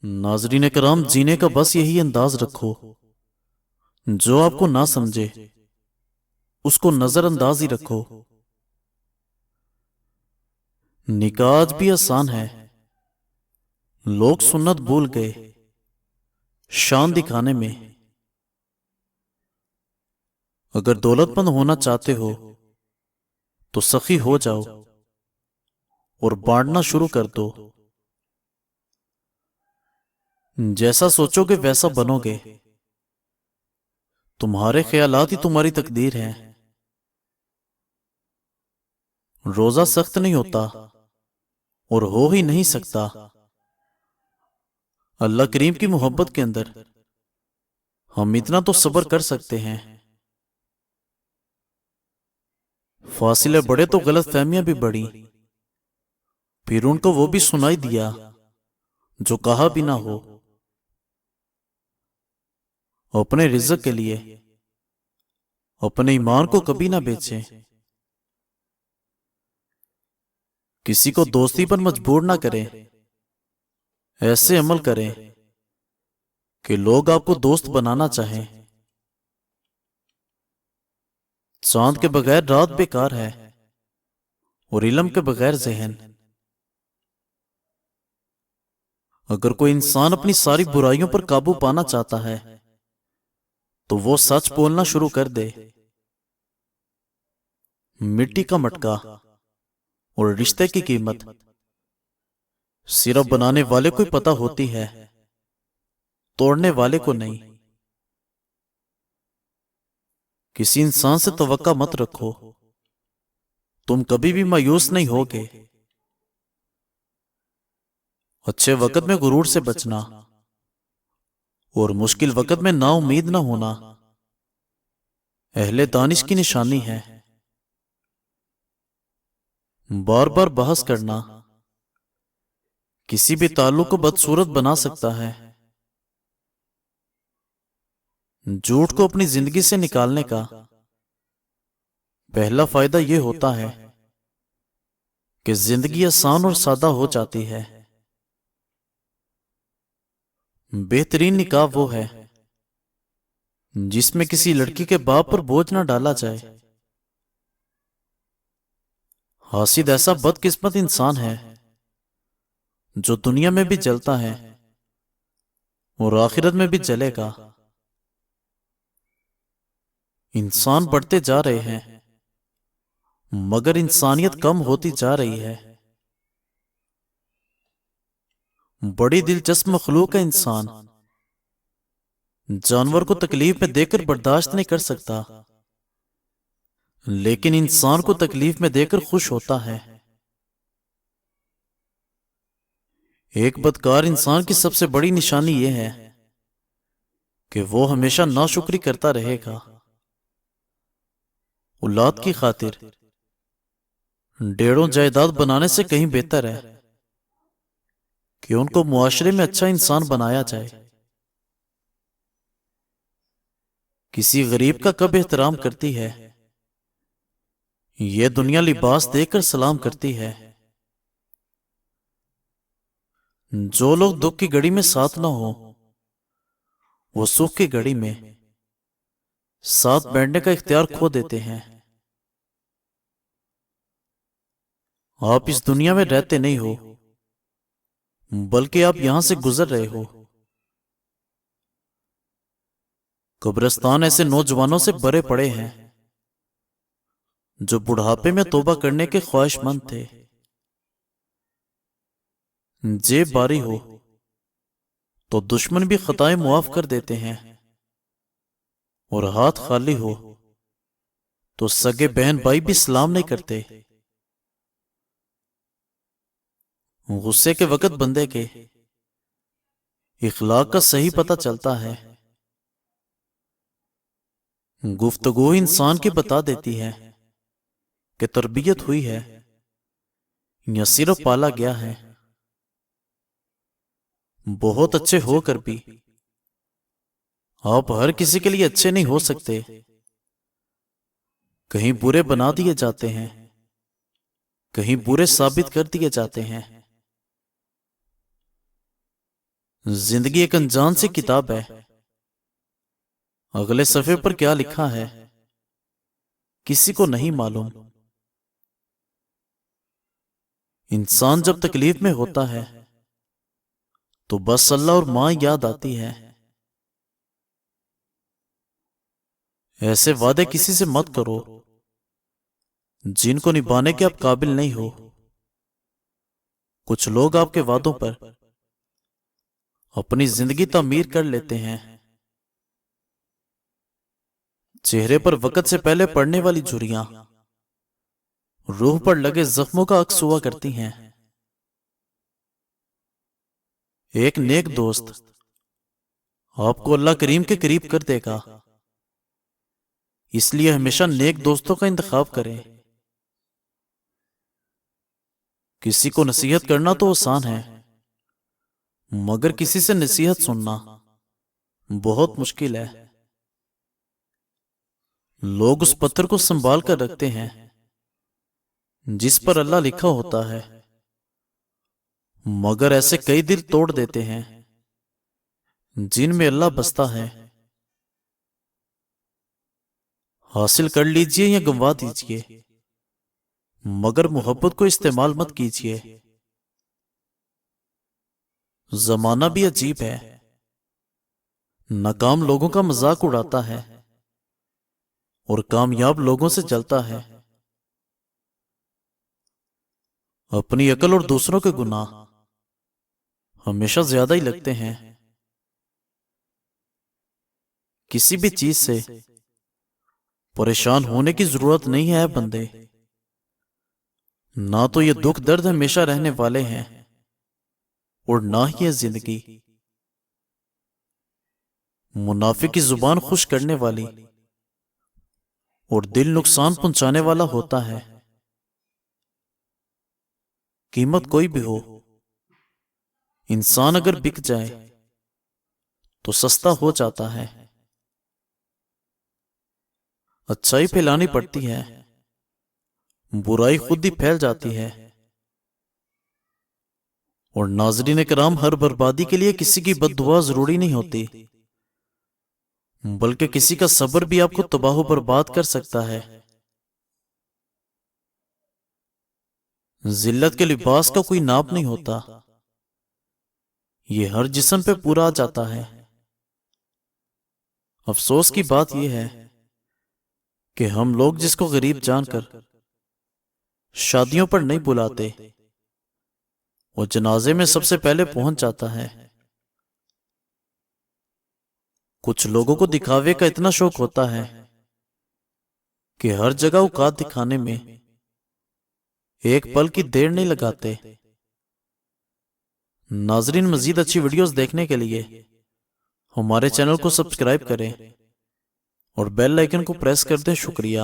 नाजरीन करام, जीने का बस यही अंदाज रखो। जो आपको ना समझे उसको नजरअंदाज ही रखो। निकाह आज भी आसान है। लोग सुन्नत भूल गए शान दिखाने में। अगर दौलतमंद होना चाहते हो तो सखी हो जाओ और बांटना शुरू कर दो। जैसा सोचोगे वैसा बनोगे। तुम्हारे ख्यालात ही तुम्हारी तकदीर हैं। रोजा सख्त नहीं होता और हो ही नहीं सकता। अल्लाह करीम की मोहब्बत के अंदर हम इतना तो सब्र कर सकते हैं। फासिले बड़े तो गलत फहमियां भी बढ़ी, फिर उनको वो भी सुनाई दिया जो कहा भी ना हो। अपने रिज़्क के लिए अपने ईमान को कभी ना बेचें। किसी को दोस्ती पर मजबूर ना करें। ऐसे अमल करें कि लोग आपको दोस्त बनाना चाहें। चांद के बगैर रात बेकार है और इल्म के बगैर ज़हन। अगर कोई इंसान अपनी सारी बुराइयों पर काबू पाना चाहता है तो वो सच बोलना शुरू कर दे। मिट्टी का मटका और रिश्ते की कीमत सिर्फ बनाने वाले को ही पता होती है, तोड़ने वाले को नहीं। किसी इंसान से तवक्का मत रखो, तुम कभी भी मायूस नहीं होगे। अच्छे वक्त में गुरूर से बचना और मुश्किल वक्त में नाउम्मीद ना होना अहले दानिश की निशानी है। बार बार बहस करना किसी भी ताल्लुक को बदसूरत बना सकता है। झूठ को अपनी जिंदगी से निकालने का पहला फायदा यह होता है कि जिंदगी आसान और सादा हो जाती है। बेहतरीन निकाह वो है जिसमें किसी लड़की के बाप पर बोझ ना डाला जाए। हासिद ऐसा बदकिस्मत इंसान है जो दुनिया में भी जलता है और आखिरत में भी जलेगा। इंसान बढ़ते जा रहे हैं मगर इंसानियत कम होती जा रही है। बड़ी दिलचस्प मखलूक है इंसान। जानवर को तकलीफ में देकर बर्दाश्त नहीं कर सकता, लेकिन इंसान को तकलीफ में देकर खुश होता है। एक बदकार इंसान की सबसे बड़ी निशानी यह है कि वो हमेशा नाशुक्री करता रहेगा। औलाद की खातिर ढेरों जायदाद बनाने से कहीं बेहतर है कि उनको मुआशरे में अच्छा इंसान बनाया जाए। किसी गरीब का कब एहतराम करती है, यह दुनिया लिबास देकर सलाम करती है। जो लोग दुख की घड़ी में साथ ना हो वो सुख की घड़ी में साथ बैठने का इख्तियार खो देते हैं। आप इस दुनिया में रहते नहीं हो बल्कि आप यहां से गुजर रहे हो। कब्रिस्तान ऐसे नौजवानों से भरे पड़े हैं जो बुढ़ापे में तौबा करने के ख्वाहिशमंद थे। जेब बारी हो तो दुश्मन भी खताएं मुआफ कर देते हैं और हाथ खाली हो तो सगे बहन भाई भी सलाम नहीं करते। गुस्से के वक्त बंदे के इखलाक का सही पता चलता है। गुफ्तगू इंसान की बता देती है कि तरबियत हुई है या सिर्फ पाला गया है। बहुत अच्छे होकर भी आप हर किसी के लिए अच्छे नहीं हो सकते। कहीं बुरे बना दिए जाते हैं, कहीं बुरे साबित कर दिए जाते हैं। زندگی ایک انجان سی کتاب ہے، اگلے صفحے پر کیا لکھا ہے کسی کو نہیں معلوم۔ انسان جب تکلیف میں ہوتا ہے تو بس اللہ اور ماں یاد آتی ہے۔ ایسے وعدے کسی سے مت کرو جن کو نبھانے کے آپ قابل نہیں ہو۔ کچھ لوگ آپ کے وعدوں پر اپنی زندگی تعمیر کر لیتے ہیں۔ چہرے پر وقت سے پہلے پڑنے والی جھریاں روح پر لگے زخموں کا عکس ہوا کرتی ہیں۔ ایک نیک دوست آپ کو اللہ کریم کے قریب کر دے گا، اس لیے ہمیشہ نیک دوستوں کا انتخاب کریں۔ کسی کو نصیحت کرنا تو آسان ہے، مگر کسی سے نصیحت سننا بہت مشکل ہے۔ لوگ اس پتھر کو سنبھال کر رکھتے ہیں جس پر اللہ لکھا ہوتا ہے، مگر ایسے کئی دل توڑ دیتے ہیں جن میں اللہ بستا ہے۔ حاصل کر لیجئے یا گنوا دیجئے، مگر محبت کو استعمال مت کیجئے۔ زمانہ بھی عجیب ہے، ناکام لوگوں کا مذاق اڑاتا ہے اور کامیاب لوگوں سے جلتا ہے۔ اپنی عقل اور دوسروں کے گناہ ہمیشہ زیادہ ہی لگتے ہیں۔ کسی بھی چیز سے پریشان ہونے کی ضرورت نہیں ہے بندے، نہ تو یہ دکھ درد ہمیشہ رہنے والے ہیں اور نہ ہی یہ زندگی۔ منافق کی زبان خوش کرنے والی اور دل نقصان پہنچانے والا ہوتا ہے۔ قیمت کوئی بھی ہو، انسان اگر بک جائے تو سستا ہو جاتا ہے۔ اچھائی پھیلانی پڑتی ہے، برائی خود ہی پھیل جاتی ہے۔ اور ناظرین کرام، ہر بربادی کے لیے کسی کی بد دعا ضروری نہیں ہوتی، بلکہ کسی کا صبر بھی آپ کو تباہ و برباد کر سکتا ہے۔ ذلت کے لباس کا کوئی ناپ نہیں ہوتا، یہ ہر جسم پہ پورا آ جاتا ہے۔ افسوس کی بات یہ ہے کہ ہم لوگ جس کو غریب جان کر شادیوں پر نہیں بلاتے، وہ جنازے میں سب سے پہلے پہنچ جاتا ہے۔ کچھ لوگوں کو دکھاوے کا اتنا شوق ہوتا ہے کہ ہر جگہ اوقات دکھانے میں ایک پل کی دیر نہیں لگاتے۔ ناظرین، مزید اچھی ویڈیوز دیکھنے کے لیے ہمارے چینل کو سبسکرائب کریں اور بیل آئیکن کو پریس کر دیں۔ شکریہ۔